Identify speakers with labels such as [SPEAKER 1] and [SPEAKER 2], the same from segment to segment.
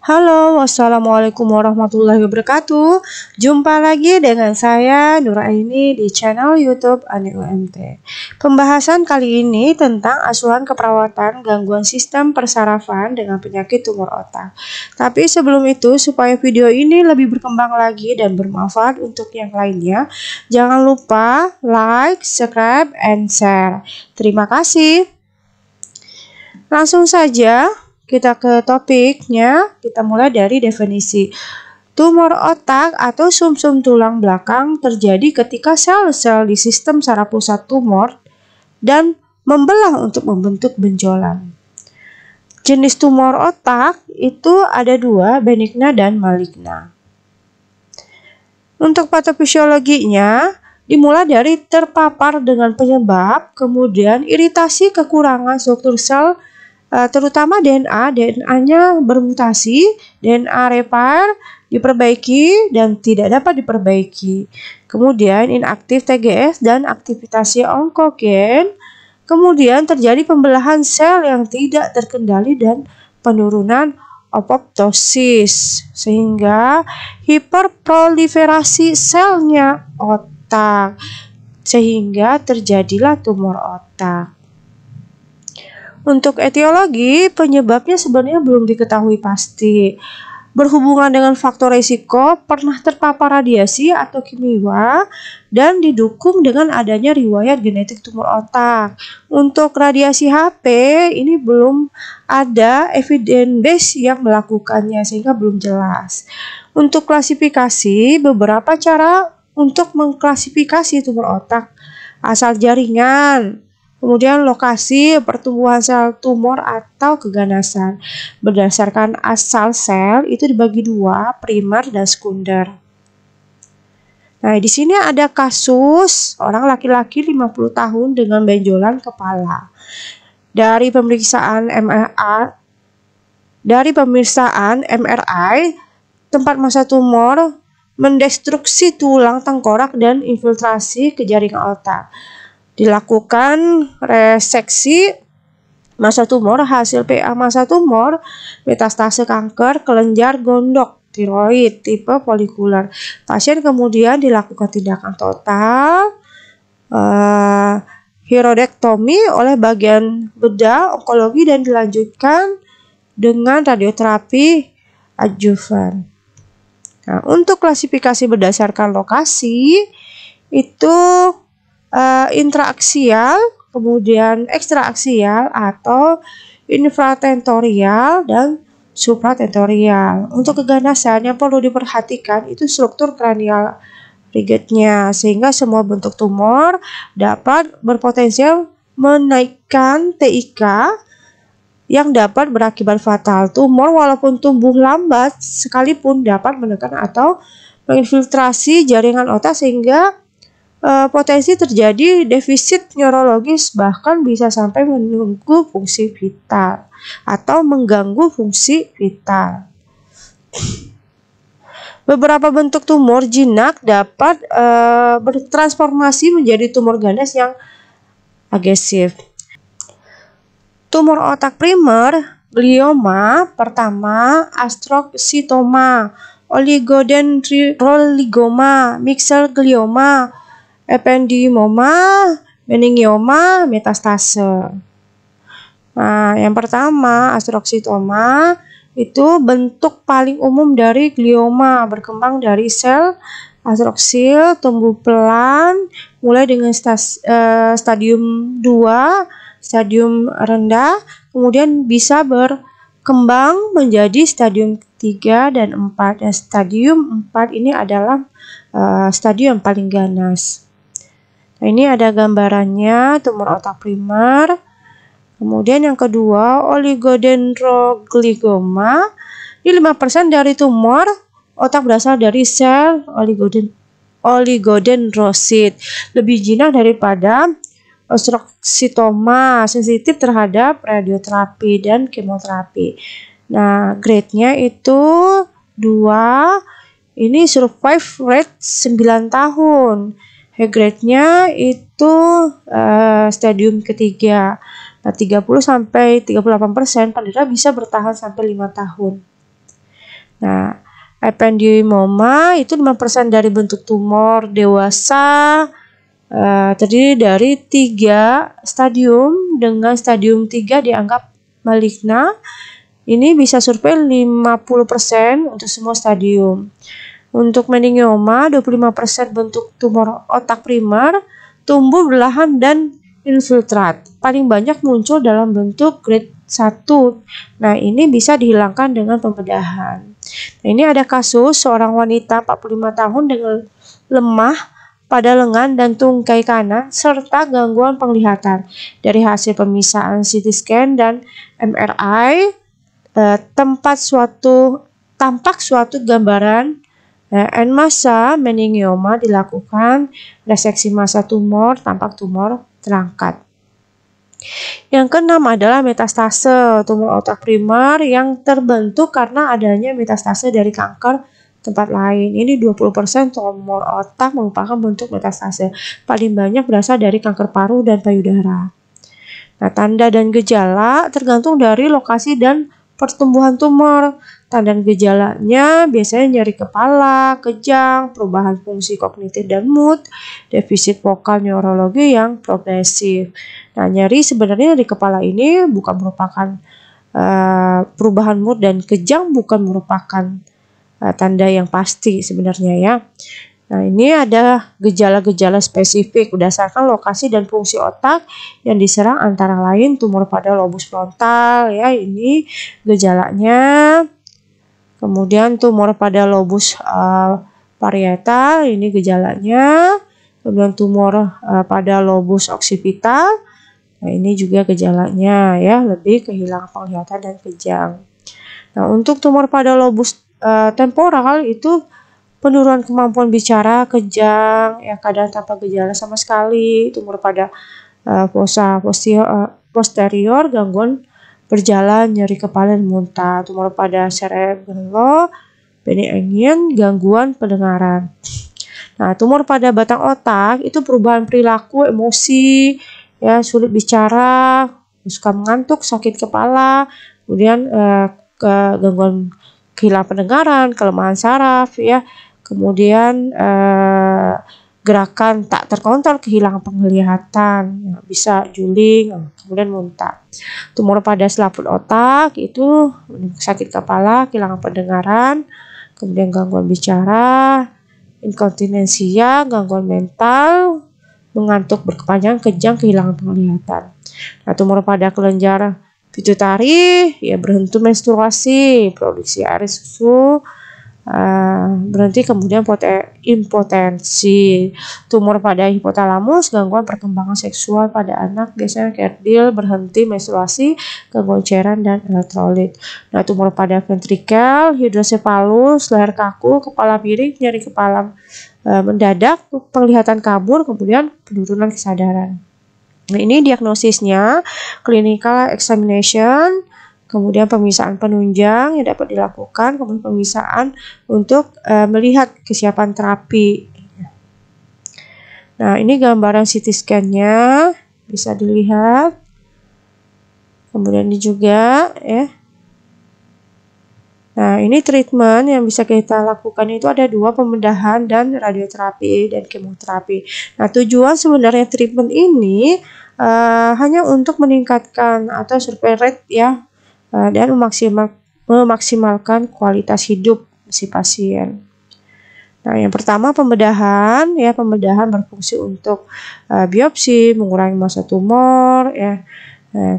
[SPEAKER 1] Halo, wassalamualaikum warahmatullahi wabarakatuh. Jumpa lagi dengan saya Nuraini di channel YouTube Ani UMT. Pembahasan kali ini tentang asuhan keperawatan gangguan sistem persarafan dengan penyakit tumor otak. Tapi sebelum itu, supaya video ini lebih berkembang lagi dan bermanfaat untuk yang lainnya, jangan lupa like, subscribe, and share. Terima kasih. Langsung saja kita ke topiknya. Kita mulai dari definisi. Tumor otak atau sumsum tulang belakang terjadi ketika sel-sel di sistem saraf pusat tumor dan membelah untuk membentuk benjolan. Jenis tumor otak itu ada dua, benigna dan maligna. Untuk patofisiologinya dimulai dari terpapar dengan penyebab, kemudian iritasi kekurangan struktur sel, terutama DNA-nya bermutasi, DNA repair diperbaiki dan tidak dapat diperbaiki. Kemudian inaktif TGF dan aktivitasi onkogen. Kemudian terjadi pembelahan sel yang tidak terkendali dan penurunan apoptosis sehingga hiperproliferasi selnya otak sehingga terjadilah tumor otak. Untuk etiologi, penyebabnya sebenarnya belum diketahui pasti. Berhubungan dengan faktor risiko, pernah terpapar radiasi atau kimia, dan didukung dengan adanya riwayat genetik tumor otak. Untuk radiasi HP, ini belum ada evidence base yang melakukannya, sehingga belum jelas. Untuk klasifikasi, beberapa cara untuk mengklasifikasi tumor otak: asal jaringan, kemudian lokasi pertumbuhan sel tumor atau keganasan. Berdasarkan asal sel itu dibagi dua, primer dan sekunder. Nah, di sini ada kasus orang laki-laki 50 tahun dengan benjolan kepala. Dari pemeriksaan MRI, tempat massa tumor mendestruksi tulang tengkorak dan infiltrasi ke jaringan otak. Dilakukan reseksi massa tumor, hasil PA massa tumor, metastase kanker kelenjar gondok tiroid tipe folikuler. Pasien kemudian dilakukan tindakan total hirodektomi oleh bagian bedah onkologi dan dilanjutkan dengan radioterapi adjuvan. Nah, untuk klasifikasi berdasarkan lokasi itu intraaksial, kemudian ekstraaksial atau infratentorial dan supratentorial. Untuk keganasan yang perlu diperhatikan itu struktur kranial rigetnya, sehingga semua bentuk tumor dapat berpotensial menaikkan TIK yang dapat berakibat fatal. Tumor walaupun tumbuh lambat sekalipun dapat menekan atau menginfiltrasi jaringan otak sehingga potensi terjadi defisit neurologis, bahkan bisa sampai mengganggu fungsi vital atau mengganggu fungsi vital. Beberapa bentuk tumor jinak dapat bertransformasi menjadi tumor ganas yang agresif. Tumor otak primer, glioma, pertama astrocytoma, oligodendroglioma, mixed glioma, ependymoma, meningioma, metastase. Nah, yang pertama astrocytoma itu bentuk paling umum dari glioma, berkembang dari sel astroksil, tumbuh pelan, mulai dengan stadium 2, stadium rendah, kemudian bisa berkembang menjadi stadium 3 dan 4. Dan stadium 4 ini adalah stadium paling ganas. Nah, ini ada gambarannya tumor otak primer. Kemudian yang kedua, oligodendroglioma. Ini 5% dari tumor otak berasal dari sel oligodendrosit. Lebih jinak daripada astrocytoma, sensitif terhadap radioterapi dan kemoterapi. Nah, grade-nya itu 2. Ini survive rate 9 tahun. High grade-nya itu stadium ketiga. Nah, 30-38% penderita bisa bertahan sampai 5 tahun. Nah, ependyomoma itu 5% dari bentuk tumor dewasa, terdiri dari 3 stadium, dengan stadium 3 dianggap maligna. Ini bisa survei 50% untuk semua stadium. Untuk meningioma, 25% bentuk tumor otak primer tumbuh berlahan dan infiltrat. Paling banyak muncul dalam bentuk grade 1. Nah, ini bisa dihilangkan dengan pembedahan. Nah, ini ada kasus seorang wanita 45 tahun dengan lemah pada lengan dan tungkai kanan serta gangguan penglihatan. Dari hasil pemisahan CT scan dan MRI, tampak suatu gambaran en massa meningioma dilakukan, reseksi massa tumor, tampak tumor terangkat. Yang keenam adalah metastase tumor otak primer yang terbentuk karena adanya metastase dari kanker tempat lain. Ini 20% tumor otak merupakan bentuk metastase. Paling banyak berasal dari kanker paru dan payudara. Nah, tanda dan gejala tergantung dari lokasi dan pertumbuhan tumor. Tanda dan gejalanya biasanya nyeri kepala, kejang, perubahan fungsi kognitif dan mood, defisit vokal neurologi yang progresif. Nah, nyeri sebenarnya di kepala ini bukan merupakan perubahan mood, dan kejang bukan merupakan tanda yang pasti sebenarnya ya. Nah, ini ada gejala-gejala spesifik berdasarkan lokasi dan fungsi otak yang diserang, antara lain tumor pada lobus frontal ya, ini gejalanya. Kemudian tumor pada lobus parietal, ini gejalanya. Kemudian tumor pada lobus occipital, nah ini juga gejalanya ya, lebih kehilangan penglihatan dan kejang. Nah, untuk tumor pada lobus temporal itu penurunan kemampuan bicara, kejang, ya kadang tanpa gejala sama sekali. Tumor pada fossa posterior, gangguan berjalan, nyeri kepala dan muntah. Tumor pada cerebello benign, gangguan pendengaran. Nah, tumor pada batang otak itu perubahan perilaku, emosi, ya sulit bicara, suka mengantuk, sakit kepala, kemudian gangguan kehilangan pendengaran, kelemahan saraf, ya. Kemudian gerakan tak terkontrol, kehilangan penglihatan, bisa juling, kemudian muntah. Tumor pada selaput otak itu sakit kepala, kehilangan pendengaran, kemudian gangguan bicara, inkontinensia, gangguan mental, mengantuk berkepanjangan, kejang, kehilangan penglihatan. Nah, tumor pada kelenjar pituitari ya berhenti menstruasi, produksi air susu berhenti, kemudian impotensi. Tumor pada hipotalamus, gangguan perkembangan seksual pada anak, biasanya kerdil, berhenti menstruasi, gangguan cairan dan elektrolit. Nah, tumor pada ventrikel, hidrosefalus, leher kaku, kepala miring, nyeri kepala mendadak, penglihatan kabur, kemudian penurunan kesadaran. Nah, ini diagnosisnya, clinical examination, kemudian pemisahan penunjang yang dapat dilakukan, kemudian pemisahan untuk melihat kesiapan terapi. Nah, ini gambaran CT scan-nya, bisa dilihat. Kemudian ini juga ya. Nah, ini treatment yang bisa kita lakukan itu ada 2, pembedahan dan radioterapi dan kemoterapi. Nah, tujuan sebenarnya treatment ini hanya untuk meningkatkan atau survival rate ya, dan memaksimalkan kualitas hidup si pasien. Nah, yang pertama pembedahan ya, pembedahan berfungsi untuk biopsi, mengurangi massa tumor ya,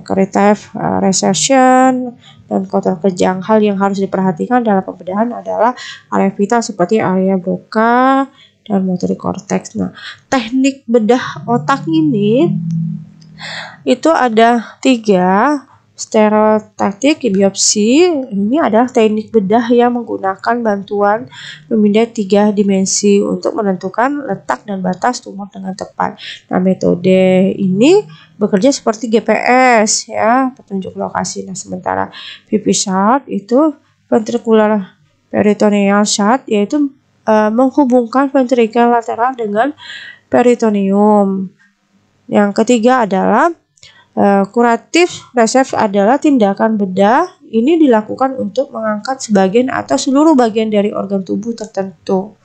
[SPEAKER 1] corrective resection dan kontrol kejang. Hal yang harus diperhatikan dalam pembedahan adalah area vital seperti area broca dan motorik korteks. Nah, teknik bedah otak ini itu ada 3. Stereotaktik biopsi ini adalah teknik bedah yang menggunakan bantuan memindai 3 dimensi untuk menentukan letak dan batas tumor dengan tepat. Nah, metode ini bekerja seperti GPS ya, petunjuk lokasi. Nah, sementara VP shot itu ventricular peritoneal shot, yaitu menghubungkan ventrikel lateral dengan peritoneum. Yang ketiga adalah kuratif research adalah tindakan bedah ini dilakukan untuk mengangkat sebagian atau seluruh bagian dari organ tubuh tertentu.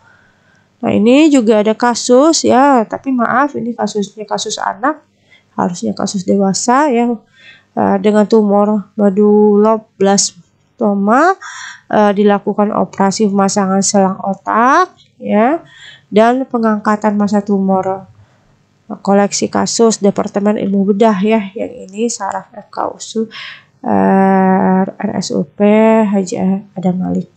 [SPEAKER 1] Nah, ini juga ada kasus ya, tapi maaf ini kasusnya kasus anak, harusnya kasus dewasa ya, dengan tumor medulloblastoma, dilakukan operasi pemasangan selang otak ya, dan pengangkatan massa tumor. Koleksi kasus Departemen Ilmu Bedah ya, yang ini Saraf FKUSU RSUP Haji Adam Malik.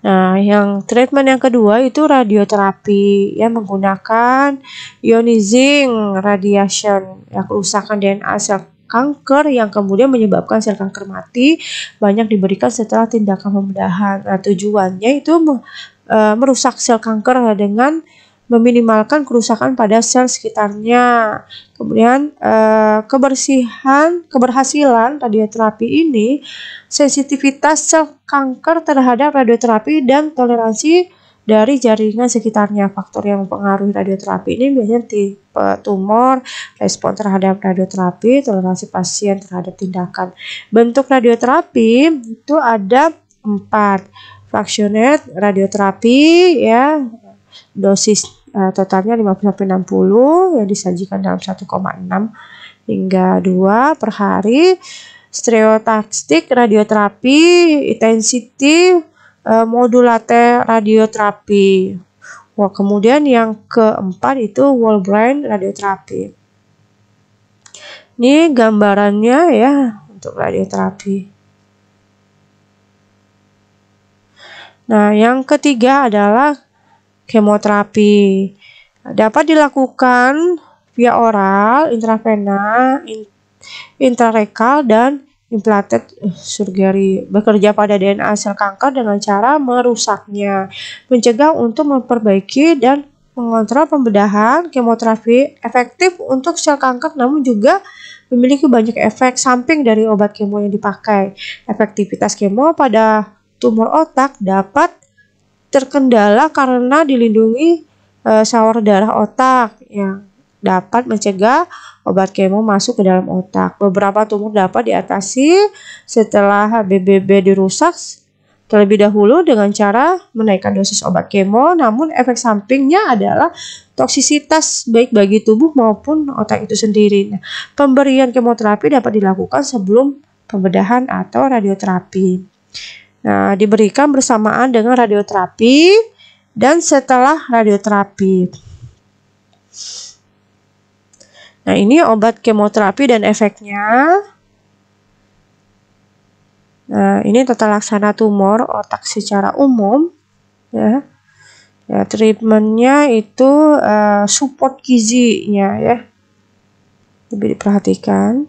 [SPEAKER 1] Nah, yang treatment yang kedua itu radioterapi ya, menggunakan ionizing radiation ya, kerusakan DNA sel kanker yang kemudian menyebabkan sel kanker mati banyak diberikan setelah tindakan pembedahan. Nah, tujuannya itu merusak sel kanker dengan meminimalkan kerusakan pada sel sekitarnya. Kemudian keberhasilan radioterapi ini, sensitivitas sel kanker terhadap radioterapi dan toleransi dari jaringan sekitarnya. Faktor yang mempengaruhi radioterapi ini biasanya tipe tumor, respon terhadap radioterapi, toleransi pasien terhadap tindakan. Bentuk radioterapi itu ada 4. Fractionated radioterapi ya, dosis totalnya 50-60 yang disajikan dalam 1,6 hingga 2 per hari. Stereotactic radioterapi, intensity modulated radioterapi. Wah, kemudian yang keempat itu whole brain radioterapi. Ini gambarannya ya untuk radioterapi. Nah, yang ketiga adalah kemoterapi. Dapat dilakukan via oral, intravena, intrarekal, dan implanted surgery. Bekerja pada DNA sel kanker dengan cara merusaknya, mencegah untuk memperbaiki dan mengontrol pembedahan. Kemoterapi efektif untuk sel kanker namun juga memiliki banyak efek samping dari obat kemo yang dipakai. Efektivitas kemo pada tumor otak dapat terkendala karena dilindungi saluran darah otak yang dapat mencegah obat kemo masuk ke dalam otak. Beberapa tumor dapat diatasi setelah BBB dirusak terlebih dahulu dengan cara menaikkan dosis obat kemo, namun efek sampingnya adalah toksisitas baik bagi tubuh maupun otak itu sendiri. Nah, pemberian kemoterapi dapat dilakukan sebelum pembedahan atau radioterapi. Nah, diberikan bersamaan dengan radioterapi dan setelah radioterapi. Nah, ini obat kemoterapi dan efeknya. Nah, ini tata laksana tumor otak secara umum ya. Ya, treatmentnya itu support gizinya ya, lebih diperhatikan.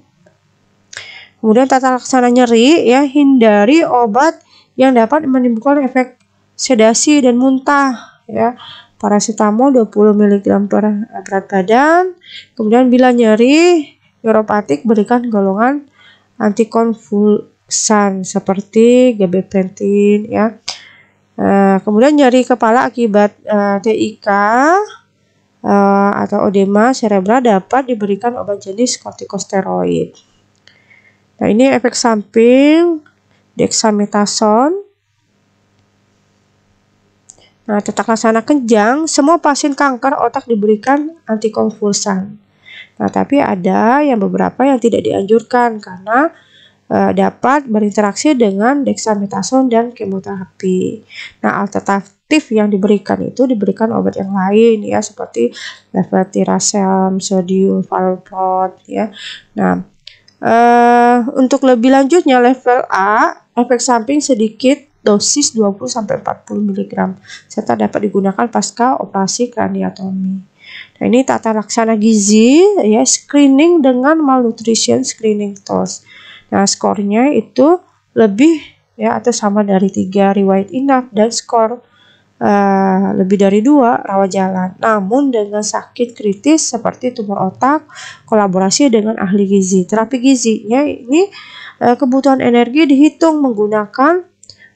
[SPEAKER 1] Kemudian tata laksana nyeri ya, hindari obat yang dapat menimbulkan efek sedasi dan muntah ya. Paracetamol 20 mg per berat badan. Kemudian bila nyeri neuropatik berikan golongan antikonvulsan seperti gabapentin ya. Kemudian nyeri kepala akibat TIK atau edema cerebral dapat diberikan obat jenis kortikosteroid. Nah, ini efek samping dexamethasone. Nah, tata laksana kejang, semua pasien kanker otak diberikan antikonvulsan. Nah, tapi ada yang beberapa yang tidak dianjurkan karena dapat berinteraksi dengan dexamethasone dan kemoterapi. Nah, alternatif yang diberikan itu diberikan obat yang lain ya, seperti levetiracetam, sodium valproate ya. Nah, untuk lebih lanjutnya level A, efek samping sedikit, dosis 20-40 mg serta dapat digunakan pasca operasi kraniotomi. Nah, ini tata laksana gizi ya, screening dengan malnutrition screening tools. Nah, skornya itu lebih ya atau sama dari 3 riwayat inap dan skor lebih dari 2 rawat jalan. Namun dengan sakit kritis seperti tumor otak, kolaborasi dengan ahli gizi. Terapi gizinya ini kebutuhan energi dihitung menggunakan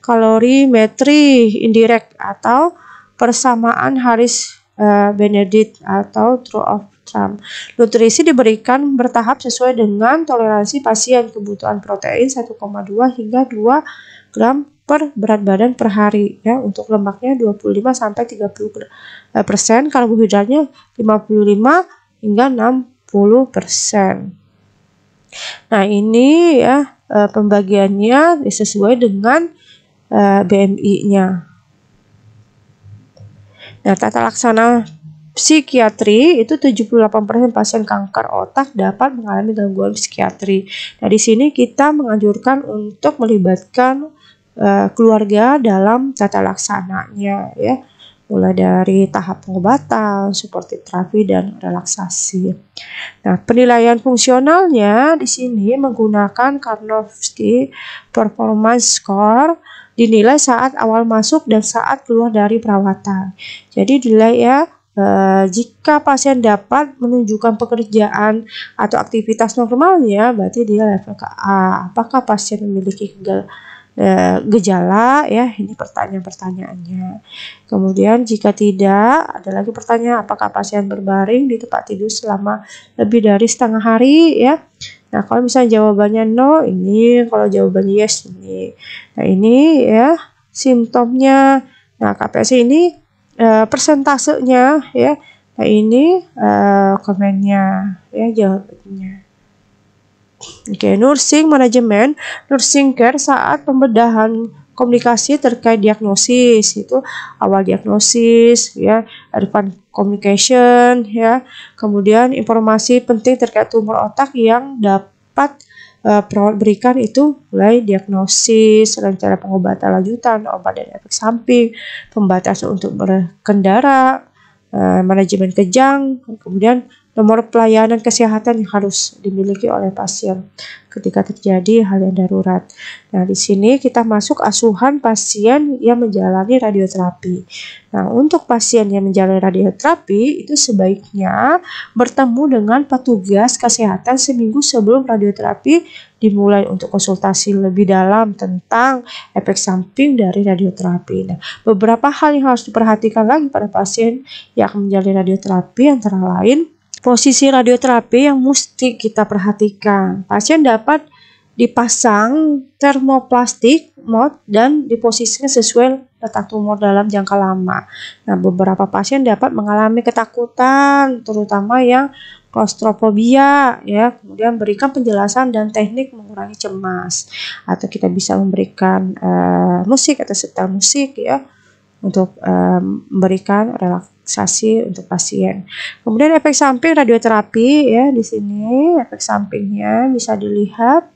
[SPEAKER 1] kalorimetri indirect atau persamaan Harris Benedict atau mg. Nutrisi diberikan bertahap sesuai dengan toleransi pasien. Kebutuhan protein 1,2 hingga 2 gram per berat badan per hari ya. Untuk lemaknya 25 sampai 30%, karbohidratnya 55 hingga 60%. Nah, ini ya pembagiannya sesuai dengan BMI-nya. Nah, tata laksana psikiatri itu 78% pasien kanker otak dapat mengalami gangguan psikiatri. Nah, di sini kita menganjurkan untuk melibatkan keluarga dalam tata laksananya ya. Mulai dari tahap pengobatan, suportif terapi, dan relaksasi. Nah, penilaian fungsionalnya di sini menggunakan Karnofsky Performance Score, dinilai saat awal masuk dan saat keluar dari perawatan. Jadi dinilai ya, jika pasien dapat menunjukkan pekerjaan atau aktivitas normalnya, berarti dia level ke A. Apakah pasien memiliki gejala ya, ini pertanyaannya. Kemudian jika tidak, ada lagi pertanyaan, apakah pasien berbaring di tempat tidur selama lebih dari setengah hari ya. Nah, kalau misalnya jawabannya no, ini. Kalau jawabannya yes, ini. Nah, ini ya simptomnya. Nah, KPSI ini persentasenya ya. Nah, ini komennya ya, jawabannya. Oke, nursing management, nursing care saat pembedahan komunikasi terkait diagnosis, itu awal diagnosis ya, advance communication ya, kemudian informasi penting terkait tumor otak yang dapat perawat berikan, itu mulai diagnosis, rencana pengobatan lanjutan, obat dan efek samping, pembatasan untuk berkendara, manajemen kejang, kemudian nomor pelayanan kesehatan yang harus dimiliki oleh pasien ketika terjadi hal yang darurat. Nah, di sini kita masuk asuhan pasien yang menjalani radioterapi. Nah, untuk pasien yang menjalani radioterapi itu sebaiknya bertemu dengan petugas kesehatan seminggu sebelum radioterapi dimulai untuk konsultasi lebih dalam tentang efek samping dari radioterapi. Nah, beberapa hal yang harus diperhatikan lagi pada pasien yang akan menjalani radioterapi antara lain posisi radioterapi yang mesti kita perhatikan. Pasien dapat dipasang termoplastik mode dan diposisikan sesuai letak tumor dalam jangka lama. Nah, beberapa pasien dapat mengalami ketakutan, terutama yang klaustrofobia ya. Kemudian berikan penjelasan dan teknik mengurangi cemas. Atau kita bisa memberikan musik atau setel musik ya, untuk memberikan relaksasi untuk pasien. Kemudian efek samping radioterapi ya, di sini efek sampingnya bisa dilihat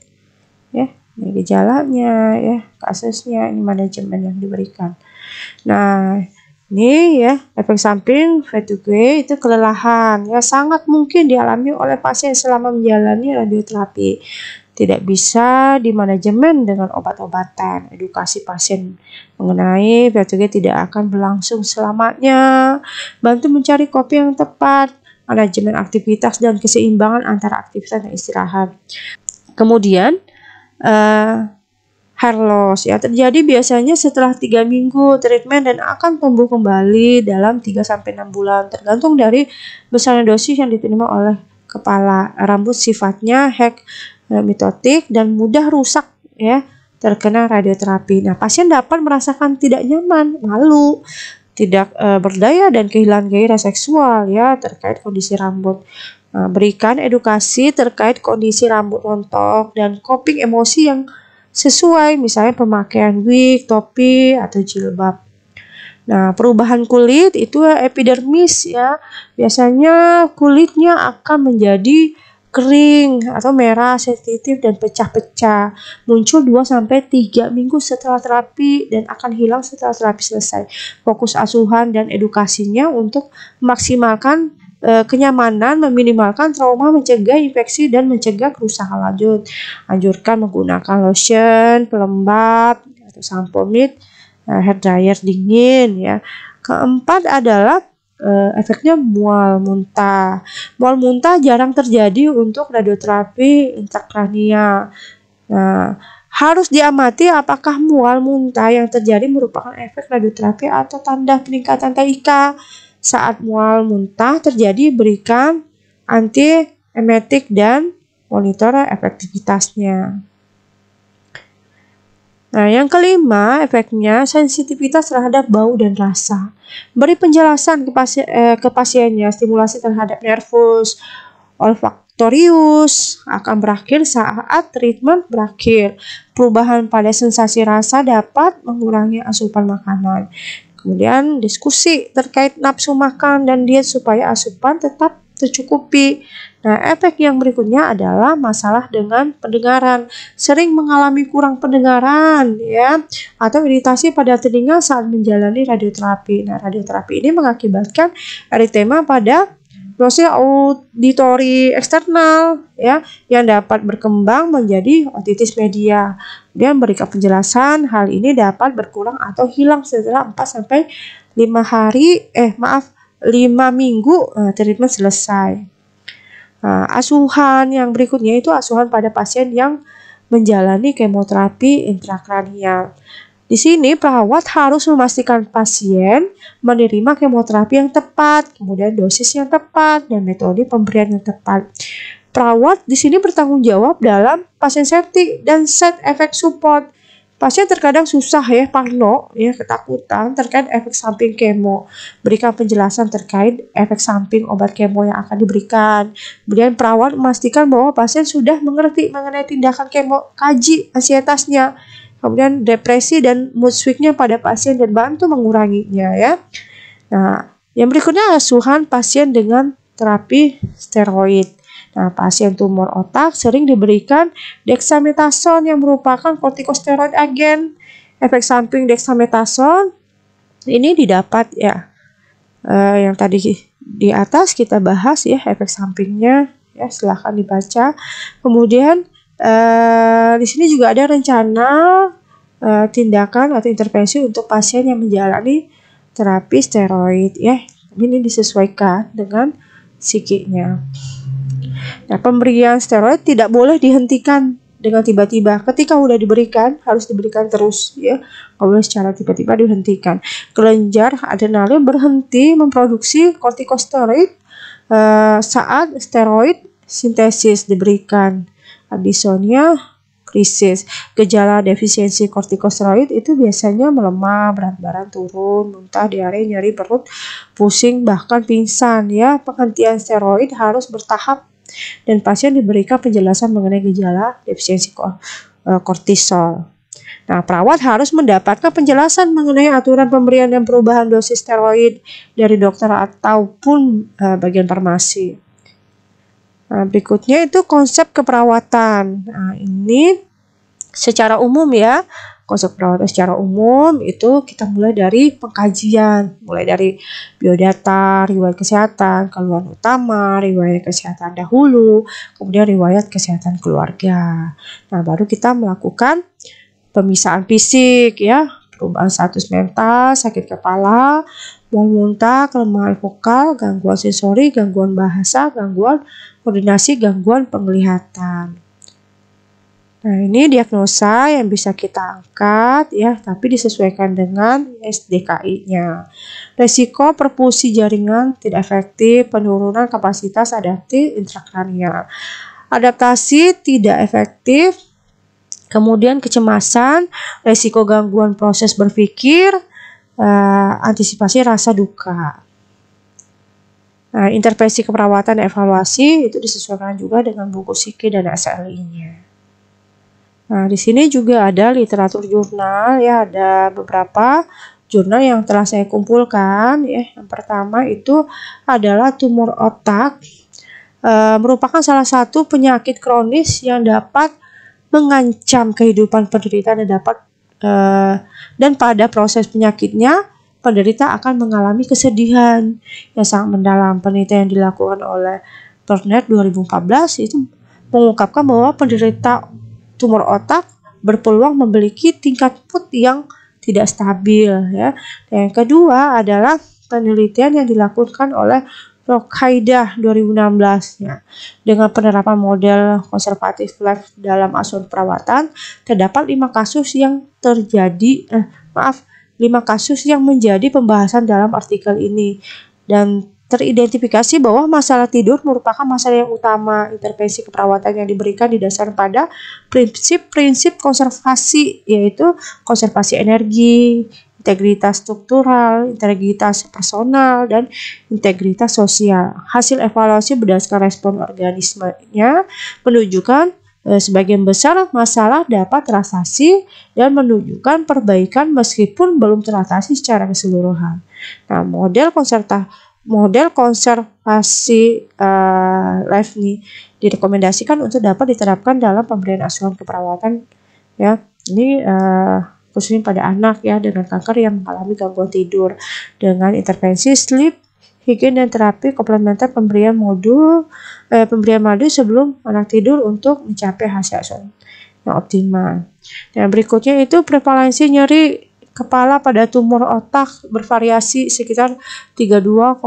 [SPEAKER 1] ya, ini gejalanya ya, kasusnya, ini manajemen yang diberikan. Nah, ini ya efek samping fatigue, itu kelelahan ya, sangat mungkin dialami oleh pasien selama menjalani radioterapi. Tidak bisa dimanajemen dengan obat-obatan. Edukasi pasien mengenai fatigue tidak akan berlangsung selamanya. Bantu mencari kopi yang tepat, manajemen aktivitas dan keseimbangan antara aktivitas dan istirahat. Kemudian hair loss ya, terjadi biasanya setelah 3 minggu treatment dan akan tumbuh kembali dalam 3-6 bulan tergantung dari besarnya dosis yang diterima oleh kepala. Rambut sifatnya mitotik dan mudah rusak ya terkena radioterapi. Nah, pasien dapat merasakan tidak nyaman, malu, tidak berdaya dan kehilangan gairah seksual ya terkait kondisi rambut. Nah, berikan edukasi terkait kondisi rambut rontok dan coping emosi yang sesuai, misalnya pemakaian wig, topi atau jilbab. Nah, perubahan kulit itu epidermis ya. Biasanya kulitnya akan menjadi kering atau merah, sensitif dan pecah-pecah. Muncul 2-3 minggu setelah terapi dan akan hilang setelah terapi selesai. Fokus asuhan dan edukasinya untuk memaksimalkan kenyamanan, meminimalkan trauma, mencegah infeksi dan mencegah kerusakan lanjut. Anjurkan menggunakan lotion, pelembab atau sampo mid, hair dryer dingin ya. Keempat adalah efeknya mual muntah. Mual muntah jarang terjadi untuk radioterapi intrakranial. Nah, harus diamati apakah mual muntah yang terjadi merupakan efek radioterapi atau tanda peningkatan TIK. Saat mual muntah terjadi, berikan antiemetik, dan monitor efektivitasnya. Nah, yang kelima, efeknya sensitivitas terhadap bau dan rasa. Beri penjelasan ke pasiennya, stimulasi terhadap nervus olfaktorius akan berakhir saat treatment berakhir. Perubahan pada sensasi rasa dapat mengurangi asupan makanan. Kemudian diskusi terkait nafsu makan dan diet supaya asupan tetap tercukupi. Nah, efek yang berikutnya adalah masalah dengan pendengaran. Sering mengalami kurang pendengaran ya, atau iritasi pada telinga saat menjalani radioterapi. Nah, radioterapi ini mengakibatkan eritema pada proses auditori eksternal ya, yang dapat berkembang menjadi otitis media. Kemudian berikan penjelasan hal ini dapat berkurang atau hilang setelah 4-5 minggu treatment selesai. Nah, asuhan yang berikutnya itu asuhan pada pasien yang menjalani kemoterapi intrakranial. Di sini perawat harus memastikan pasien menerima kemoterapi yang tepat, kemudian dosis yang tepat, dan metode pemberian yang tepat. Perawat di sini bertanggung jawab dalam pasien safety dan side effect support. Pasien terkadang susah ya, parno ya, ketakutan terkait efek samping kemo. Berikan penjelasan terkait efek samping obat kemo yang akan diberikan. Kemudian perawat memastikan bahwa pasien sudah mengerti mengenai tindakan kemo, kaji ansietasnya. Kemudian depresi dan mood swing-nya pada pasien dan bantu menguranginya ya. Nah, yang berikutnya asuhan pasien dengan terapi steroid. Nah, pasien tumor otak sering diberikan dexamethasone yang merupakan kortikosteroid agen. Efek samping dexamethasone ini didapat ya, yang tadi di atas kita bahas ya efek sampingnya ya, silahkan dibaca. Kemudian di sini juga ada rencana tindakan atau intervensi untuk pasien yang menjalani terapi steroid ya. Ini disesuaikan dengan psikiknya. Nah, pemberian steroid tidak boleh dihentikan dengan tiba-tiba. Ketika sudah diberikan, harus diberikan terus ya. Nggak boleh secara tiba-tiba dihentikan. Kelenjar adrenalin berhenti memproduksi kortikosteroid saat steroid sintesis diberikan. Adisonia krisis. Gejala defisiensi kortikosteroid itu biasanya melemah, berat badan turun, muntah, diare, nyeri perut, pusing, bahkan pingsan ya. Penghentian steroid harus bertahap dan pasien diberikan penjelasan mengenai gejala defisiensi kortisol. Nah, perawat harus mendapatkan penjelasan mengenai aturan pemberian dan perubahan dosis steroid dari dokter ataupun bagian farmasi. Nah, berikutnya itu konsep keperawatan. Nah, ini secara umum ya. Konsep perawatan secara umum itu kita mulai dari pengkajian, mulai dari biodata, riwayat kesehatan, keluhan utama, riwayat kesehatan dahulu, kemudian riwayat kesehatan keluarga. Nah, baru kita melakukan pemisahan fisik ya, perubahan status mental, sakit kepala, mual muntah, kelemahan vokal, gangguan sensori, gangguan bahasa, gangguan koordinasi, gangguan penglihatan. Nah, ini diagnosa yang bisa kita angkat ya, tapi disesuaikan dengan SDKI-nya. Resiko perfusi jaringan tidak efektif, penurunan kapasitas adaptif intrakranial. Adaptasi tidak efektif, kemudian kecemasan, resiko gangguan proses berpikir, antisipasi rasa duka. Nah, intervensi keperawatan evaluasi itu disesuaikan juga dengan buku psiki dan SLI-nya. Nah, di sini juga ada literatur jurnal ya, ada beberapa jurnal yang telah saya kumpulkan ya. Yang pertama itu adalah tumor otak, merupakan salah satu penyakit kronis yang dapat mengancam kehidupan penderita dan pada proses penyakitnya penderita akan mengalami kesedihan yang sangat mendalam. Penelitian yang dilakukan oleh Burnett 2014 itu mengungkapkan bahwa penderita tumor otak berpeluang memiliki tingkat mood yang tidak stabil ya. Dan yang kedua adalah penelitian yang dilakukan oleh Rokhaidah 2016 ya. Dengan penerapan model konservatif life dalam asuhan perawatan, terdapat 5 kasus yang menjadi pembahasan dalam artikel ini, dan teridentifikasi bahwa masalah tidur merupakan masalah yang utama. Intervensi keperawatan yang diberikan didasarkan pada prinsip-prinsip konservasi, yaitu konservasi energi, integritas struktural, integritas personal, dan integritas sosial. Hasil evaluasi berdasarkan respon organismenya menunjukkan sebagian besar masalah dapat teratasi dan menunjukkan perbaikan meskipun belum teratasi secara keseluruhan. Nah, model konservasi life ini direkomendasikan untuk dapat diterapkan dalam pemberian asuhan keperawatan, ya. Ini khususnya pada anak ya dengan kanker yang mengalami gangguan tidur dengan intervensi sleep hygiene dan terapi komplementer pemberian madu sebelum anak tidur untuk mencapai hasil asuhan yang optimal. Yang berikutnya itu prevalensi nyeri kepala pada tumor otak bervariasi sekitar 32,2%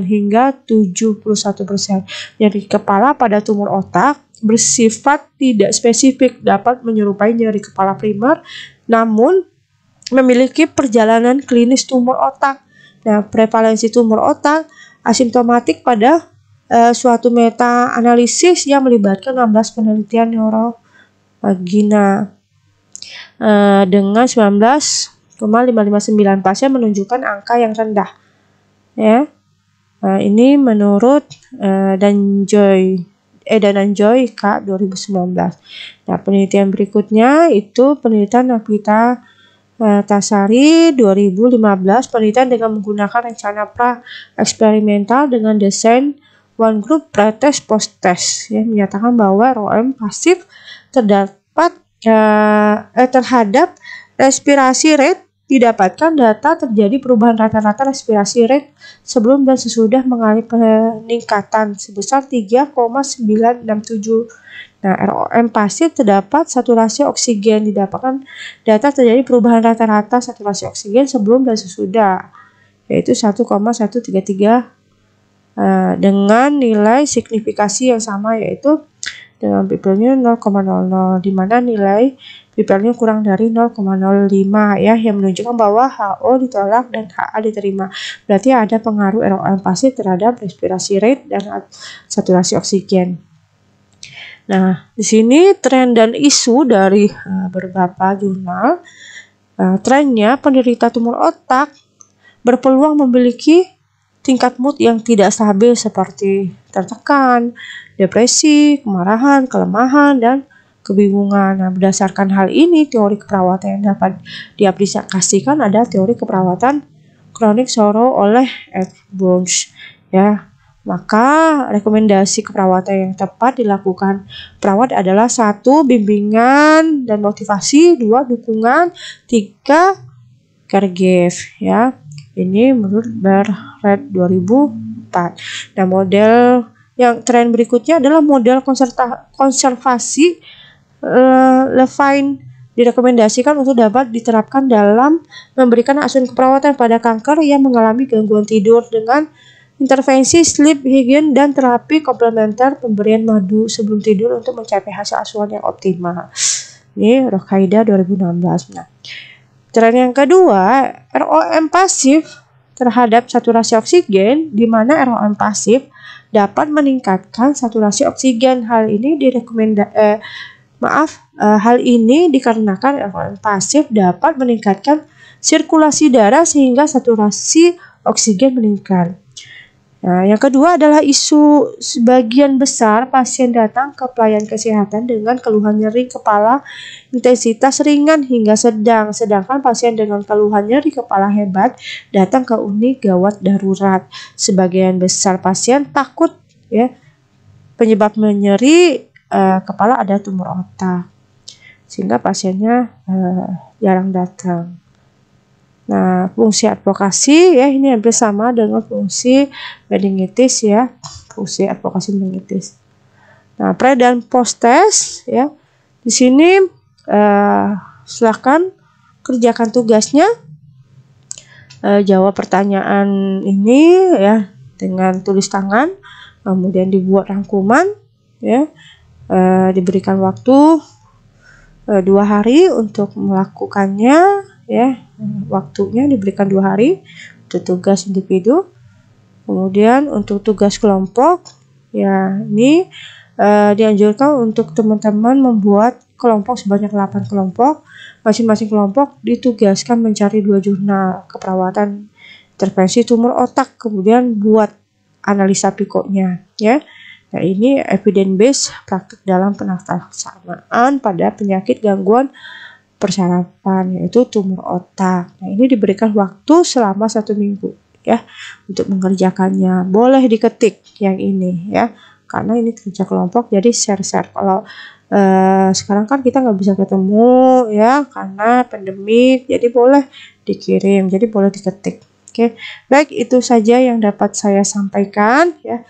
[SPEAKER 1] hingga 71%. Nyeri kepala pada tumor otak bersifat tidak spesifik, dapat menyerupai nyeri kepala primer, namun memiliki perjalanan klinis tumor otak. Nah, prevalensi tumor otak asimptomatik pada suatu meta-analisis yang melibatkan 16 penelitian neurovagina dengan 19,559 pasien menunjukkan angka yang rendah. Ya, ini menurut Danjoy K 2019. Nah, penelitian berikutnya itu penelitian Navita Tasari 2015, penelitian dengan menggunakan rencana pra-eksperimental dengan desain one group pretest post test, ya, menyatakan bahwa ROM pasif terdapat terhadap respirasi rate didapatkan data terjadi perubahan rata-rata respirasi rate sebelum dan sesudah mengalami peningkatan sebesar 3,967. Nah, ROM pasif terdapat saturasi oksigen didapatkan data terjadi perubahan rata-rata saturasi oksigen sebelum dan sesudah, yaitu 1,133 dengan nilai signifikasi yang sama, yaitu dengan p-value 0,00, di mana nilai p-value kurang dari 0,05 ya, yang menunjukkan bahwa HO ditolak dan HA diterima. Berarti ada pengaruh ROM pasif terhadap respirasi rate dan saturasi oksigen. Nah, di sini tren dan isu dari beberapa jurnal. Trennya penderita tumor otak berpeluang memiliki tingkat mood yang tidak stabil seperti tertekan, depresi, kemarahan, kelemahan, dan kebingungan. Nah, berdasarkan hal ini, teori keperawatan yang dapat diaplikasikan ada teori keperawatan chronic sorrow oleh Ed Burns, ya. Maka rekomendasi keperawatan yang tepat dilakukan perawat adalah 1. Bimbingan dan motivasi, 2. Dukungan, 3. caregive, ya. Ini menurut Barrett 2004. Nah, model yang tren berikutnya adalah model konservasi Levine direkomendasikan untuk dapat diterapkan dalam memberikan asuhan keperawatan pada kanker yang mengalami gangguan tidur dengan intervensi sleep hygiene dan terapi komplementer pemberian madu sebelum tidur untuk mencapai hasil asuhan yang optimal. Ini Rokaida 2016. Nah, tren yang kedua, ROM pasif terhadap saturasi oksigen, di mana ROM pasif dapat meningkatkan saturasi oksigen. Hal ini hal ini dikarenakan ROM pasif dapat meningkatkan sirkulasi darah sehingga saturasi oksigen meningkat. Nah, yang kedua adalah isu sebagian besar pasien datang ke pelayan kesehatan dengan keluhan nyeri kepala intensitas ringan hingga sedang, sedangkan pasien dengan keluhan nyeri kepala hebat datang ke unit gawat darurat. Sebagian besar pasien takut, ya, penyebab nyeri kepala ada tumor otak, sehingga pasiennya jarang datang. Nah, fungsi advokasi, ya, ini hampir sama dengan fungsi meningitis, ya, fungsi advokasi meningitis. Nah, pre dan post test, ya, di sini silakan kerjakan tugasnya, jawab pertanyaan ini, ya, dengan tulis tangan, kemudian dibuat rangkuman, ya, diberikan waktu 2 hari untuk melakukannya, ya, waktunya diberikan 2 hari untuk tugas individu. Kemudian untuk tugas kelompok, ya ini dianjurkan untuk teman-teman membuat kelompok sebanyak 8 kelompok. Masing-masing kelompok ditugaskan mencari 2 jurnal keperawatan intervensi tumor otak, kemudian buat analisa pikonya, ya. Nah, ini evidence based praktik dalam penafsaran pada penyakit gangguan persarafan, yaitu tumor otak. Nah, ini diberikan waktu selama 1 minggu, ya, untuk mengerjakannya. Boleh diketik yang ini, ya, karena ini kerja kelompok, jadi share-share. Kalau sekarang kan kita nggak bisa ketemu, ya, karena pandemik, jadi boleh dikirim, jadi boleh diketik. Oke, baik, itu saja yang dapat saya sampaikan, ya.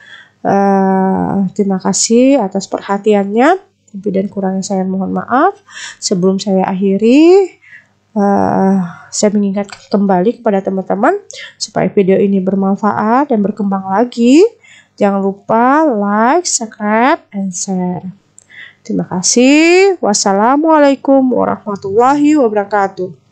[SPEAKER 1] Terima kasih atas perhatiannya. Lebih dan kurangnya saya mohon maaf. Sebelum saya akhiri, saya mengingatkan kembali kepada teman-teman supaya video ini bermanfaat dan berkembang lagi. Jangan lupa like, subscribe, and share. Terima kasih. Wassalamualaikum warahmatullahi wabarakatuh.